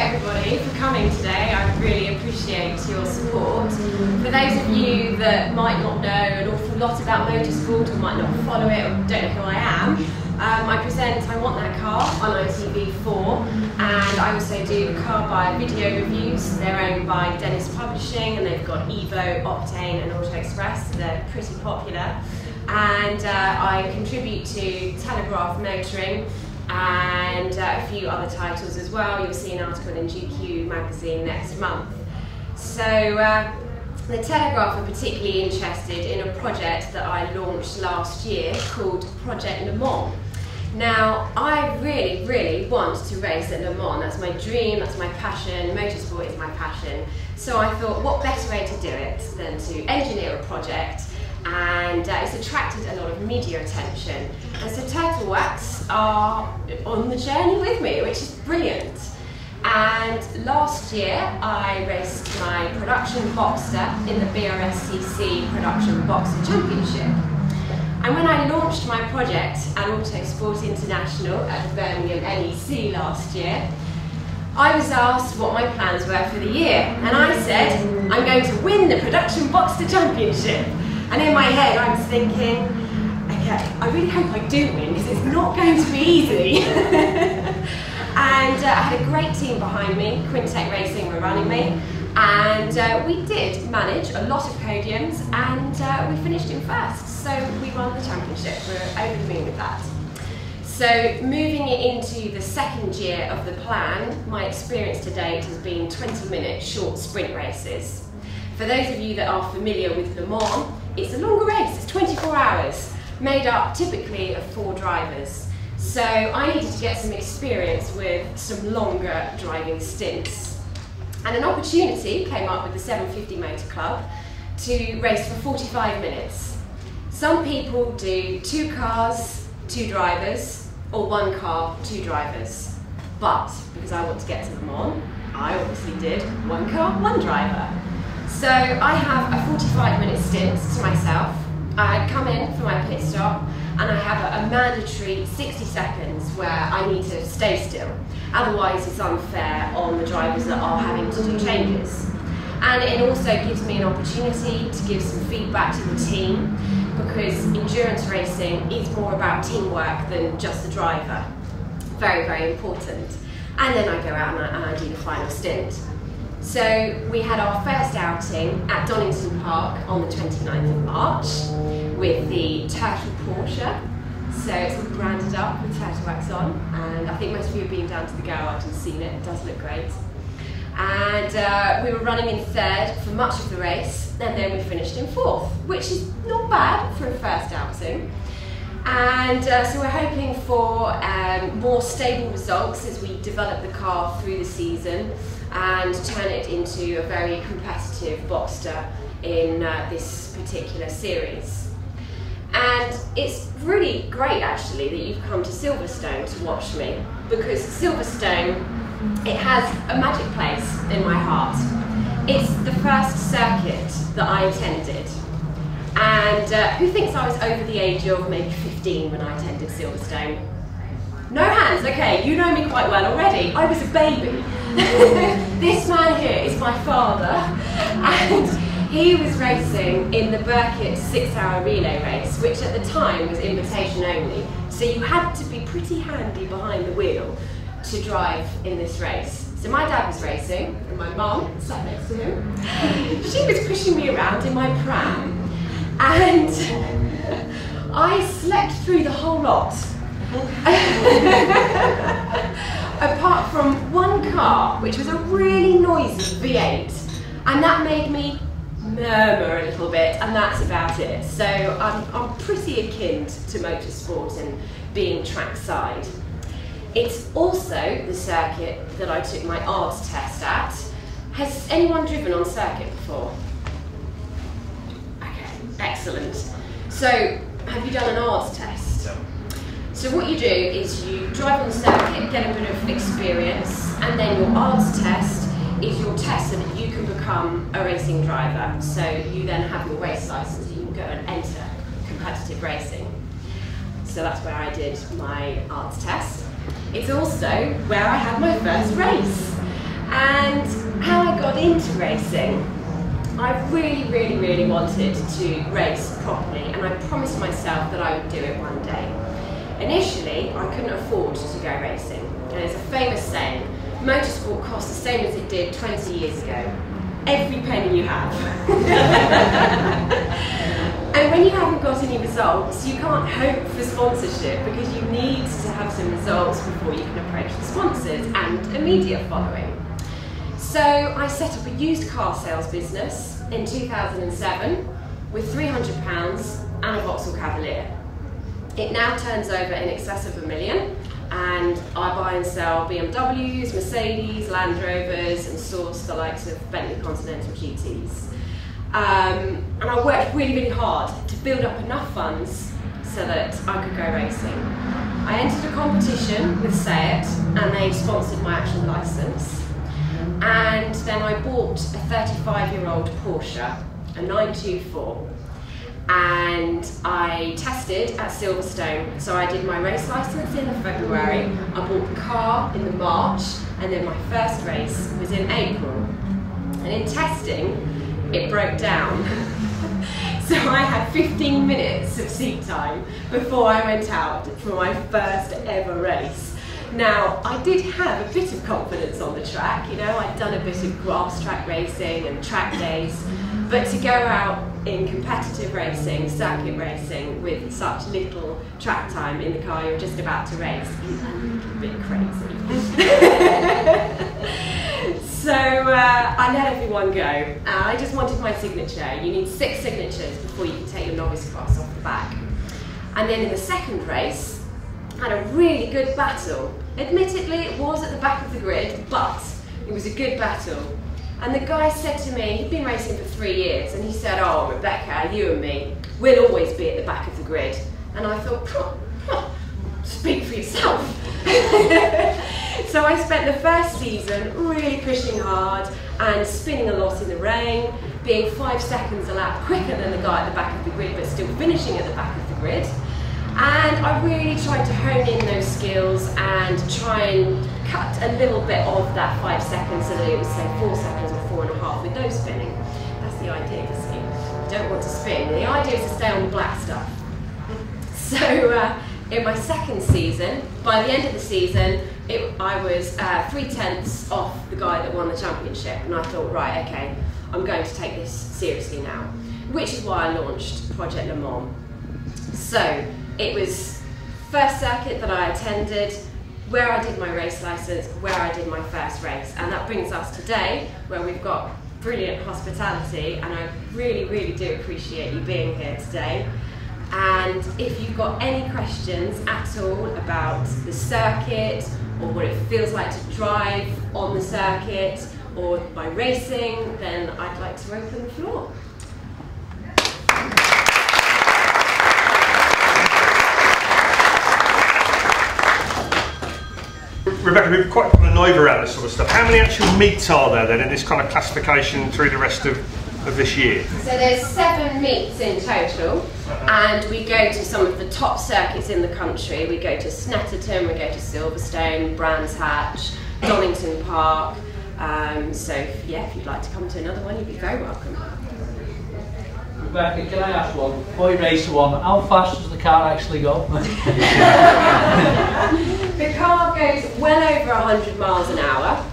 everybody for coming today. I really appreciate your support. For those of you that might not know an awful lot about motorsport or might not follow it or don't know who I am, I present I Want That Car on ITV4, and I also do car buy video reviews. They're owned by Dennis Publishing, and they've got Evo, Octane and Auto Express, so they're pretty popular. And I contribute to Telegraph Motoring and a few other titles as well. You'll see an article in GQ magazine next month. So the Telegraph are particularly interested in a project that I launched last year called Project Le Mans. Now, I really want to race at Le Mans. That's my dream, that's my passion, motorsport is my passion. So I thought, what better way to do it than to engineer a project, and it's attracted a lot of media attention. And so Turtle Wax are on the journey with me, which is brilliant. And last year I raced my production Boxster in the BRSCC Production Boxster Championship. And when I launched my project at Autosport International at the Birmingham NEC last year, I was asked what my plans were for the year. And I said, I'm going to win the Production Boxster Championship. And in my head I was thinking, okay, I really hope I do win because it's not going to be easy. And I had a great team behind me. Quintec Racing were running me, and we did manage a lot of podiums, and we finished in first, so we won the championship. We're over the moon with that. So moving it into the second year of the plan, my experience to date has been 20-minute short sprint races. For those of you that are familiar with Le Mans, it's a longer race, it's 24 hours, made up typically of 4 drivers. So I needed to get some experience with some longer driving stints. And an opportunity came up with the 750 Motor Club to race for 45 minutes. Some people do 2 cars, 2 drivers, or 1 car, 2 drivers. But because I want to get to Le Mans, I obviously did 1 car, 1 driver. So I have a 45-minute stint to myself. I come in for my pit stop, and I have a mandatory 60 seconds where I need to stay still. Otherwise it's unfair on the drivers that are having to do changes. And it also gives me an opportunity to give some feedback to the team, because endurance racing is more about teamwork than just the driver. Very important. And then I go out and I do the final stint. So we had our first outing at Donington Park on the 29th of March with the Turtle Porsche. So it's all branded up with Turtle Wax on, and I think most of you have been down to the garage and seen it. It does look great. And we were running in 3rd for much of the race, and then we finished in 4th, which is not bad for a first outing. And so we're hoping for more stable results as we develop the car through the season and turn it into a very competitive Boxster in this particular series. And it's really great actually that you've come to Silverstone to watch me, because Silverstone, it has a magic place in my heart. It's the first circuit that I attended. And who thinks I was over the age of maybe 15 when I attended Silverstone? No hands, okay, you know me quite well already. I was a baby. This man here is my father, and he was racing in the Burkitt 6-hour relay race, which at the time was invitation only. So you had to be pretty handy behind the wheel to drive in this race. So my dad was racing, and my mum sat next to him. She was pushing me around in my pram, and I slept through the whole lot. Apart from 1 car, which was a really noisy V8, and that made me murmur a little bit, and that's about it. So I'm pretty akin to motorsport and being trackside. It's also the circuit that I took my ARDS test at. Has anyone driven on circuit before? Okay, excellent. So, have you done an ARDS test? No. So what you do is you drive on the circuit, get a bit of experience, and then your ARDS test is your test so that you can become a racing driver. So you then have your race license, you can go and enter competitive racing. So that's where I did my ARDS test. It's also where I had my first race. And how I got into racing, I really wanted to race properly, and I promised myself that I would do it one day. Initially, I couldn't afford to go racing. And there's a famous saying, motorsport costs the same as it did 20 years ago. Every penny you have. And when you haven't got any results, you can't hope for sponsorship because you need to have some results before you can approach the sponsors and a media following. So I set up a used car sales business in 2007 with £300 and a Vauxhall Cavalier. It now turns over in excess of £1 million, and I buy and sell BMWs, Mercedes, Land Rovers, and source the likes of Bentley Continental GTs. And I worked really hard to build up enough funds so that I could go racing. I entered a competition with SEAT, and they sponsored my actual licence. And then I bought a 35-year-old Porsche, a 924. And I tested at Silverstone. So I did my race licence in the February, I bought the car in the March, and then my first race was in April. And in testing, it broke down. So I had 15 minutes of seat time before I went out for my first ever race. Now, I did have a bit of confidence on the track, you know, I'd done a bit of grass track racing and track days, but to go out in competitive racing, circuit racing, with such little track time in the car you're just about to race is a little bit crazy. So I let everyone go. I just wanted my signature. You need 6 signatures before you can take your novice class off the back. And then in the second race, I had a really good battle. Admittedly, it was at the back of the grid, but it was a good battle. And the guy said to me, he'd been racing for 3 years, and he said, "Oh, Rebecca, you and me, we'll always be at the back of the grid." And I thought, speak for yourself. So I spent the first season really pushing hard and spinning a lot in the rain, being 5 seconds a lap quicker than the guy at the back of the grid, but still finishing at the back of the grid. And I really tried to hone in those skills and try and cut a little bit of that 5 seconds so that it was, say, 4 seconds or 4.5 with no spinning. That's the idea, you see. You don't want to spin. The idea is to stay on the black stuff. So in my second season, by the end of the season, I was 3/10 off the guy that won the championship, and I thought, right, okay, I'm going to take this seriously now, which is why I launched Project Le Mans. So it was first circuit that I attended, where I did my race licence, where I did my first race, and that brings us today where we've got brilliant hospitality, and I really do appreciate you being here today. And if you've got any questions at all about the circuit, or what it feels like to drive on the circuit, or by racing, then I'd like to open the floor. Rebecca, we've quite put an over around this sort of stuff. How many actual meets are there then in this kind of classification through the rest of this year? So there's 7 meets in total, and we go to some of the top circuits in the country. We go to Snetterton, we go to Silverstone, Brands Hatch, Donington Park. So yeah, if you'd like to come to another one, you'd be very welcome. Rebecca, can I ask one? Boy Racer 1, how fast does the car actually go? The car goes well over 100 miles an hour,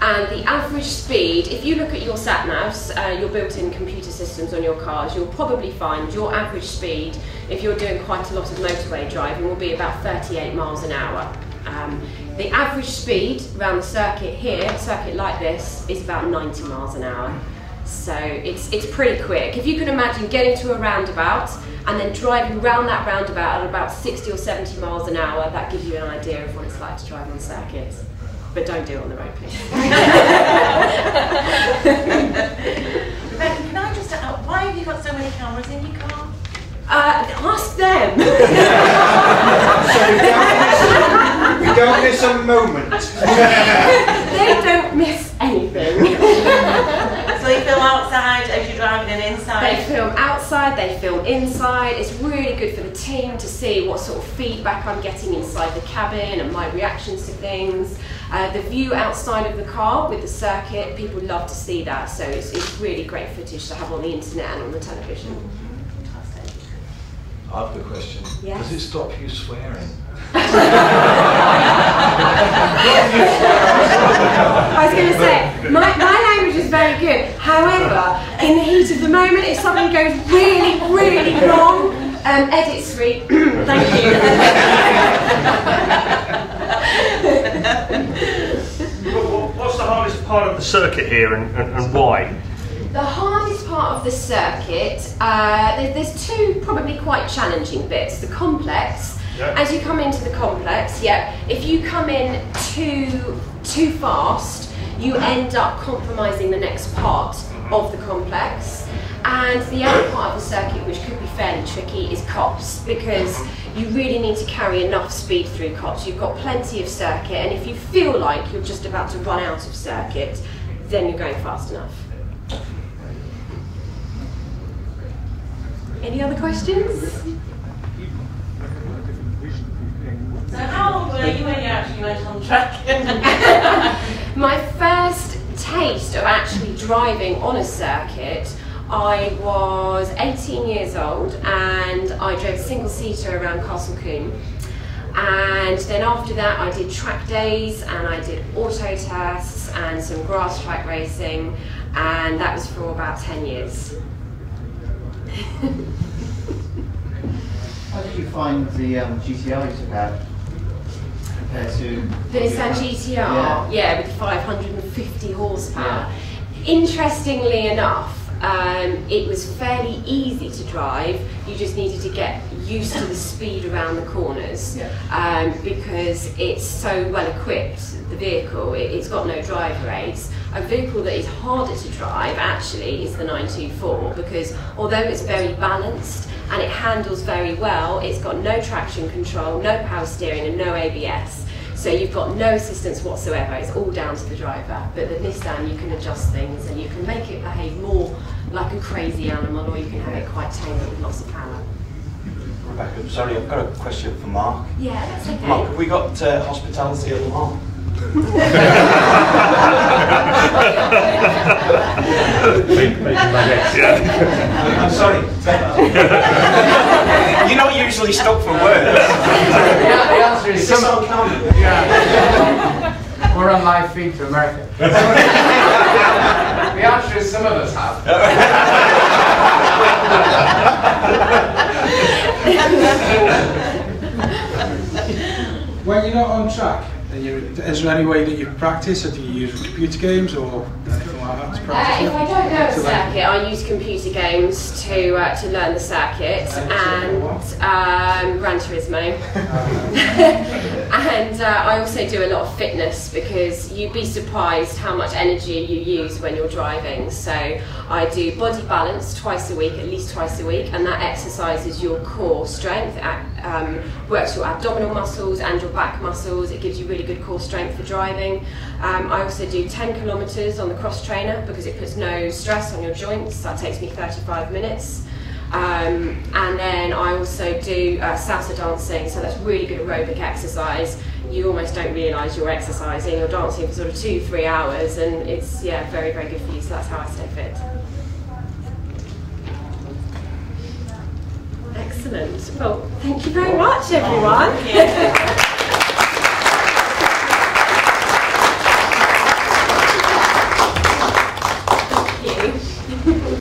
and the average speed, if you look at your sat-navs, your built-in computer systems on your cars, you'll probably find your average speed, if you're doing quite a lot of motorway driving, will be about 38 miles an hour. The average speed around the circuit here, a circuit like this, is about 90 miles an hour. So it's pretty quick. If you can imagine getting to a roundabout and then driving round that roundabout at about 60 or 70 miles an hour, that gives you an idea of what it's like to drive on circuits. But don't do it on the road, please. Rebecca, can I just ask, why have you got so many cameras in your car? Ask them. So we don't miss a moment. They don't miss anything. So you feel outside as you're driving in then inside. They film outside, they film inside. It's really good for the team to see what sort of feedback I'm getting inside the cabin and my reactions to things. The view outside of the car with the circuit, people love to see that, so it's really great footage to have on the internet and on the television. I've got a question. Yes. Does it stop you swearing? I was going to say, my language is very good. However, in the heat of the moment, if something goes really, really wrong, edit suite. Thank you. What's the hardest part of the circuit here, and why? The hardest part of the circuit, there's two probably quite challenging bits. The complex. Yeah. As you come into the complex, if you come in too fast, you end up compromising the next part of the complex. And the other part of the circuit, which could be fairly tricky, is cops, because you really need to carry enough speed through cops. You've got plenty of circuit, and if you feel like you're just about to run out of circuit, then you're going fast enough. Any other questions? So how old were you when you actually went on track? My first taste of actually driving on a circuit, I was 18 years old and I drove a single-seater around Castle Combe. And then after that I did track days and I did auto tests and some grass track racing, and that was for about 10 years. How did you find the GTR you took out compared to The Nissan GTR, yeah, with 550 horsepower. Interestingly enough, it was fairly easy to drive. You just needed to get used to the speed around the corners, because it's so well equipped, the vehicle. It's got no driver aids. A vehicle that is harder to drive actually is the 924, because although it's very balanced and it handles very well, it's got no traction control, no power steering and no ABS. So you've got no assistance whatsoever, it's all down to the driver. But the Nissan, you can adjust things and you can make it behave more like a crazy animal, or you can have it quite tame with lots of power. Rebecca, sorry, I've got a question for Mark. Yeah, that's okay. Mark, have we got hospitality at Le Mans? I'm sorry. You're not usually stuck for words. The answer is Is this on camera? Yeah. We're on live feed to America. The answer is some of us have. When you're not on track, is there any way that you practice, or do you use computer games or anything like that to practice? If I don't know a circuit, I use computer games to learn the circuit, and Gran Turismo. And I also do a lot of fitness, because you'd be surprised how much energy you use when you're driving. So I do body balance twice a week, at least twice a week, and that exercises your core strength, works your abdominal muscles and your back muscles. It gives you really good core strength for driving. I also do 10 kilometres on the cross trainer, because it puts no stress on your joints. That takes me 35 minutes. And then I also do salsa dancing, so that's really good aerobic exercise. You almost don't realise you're exercising. You're dancing for sort of 2-3 hours, and it's very, very good for you. So that's how I stay fit. Excellent. Well, thank you very much, everyone. Thank you.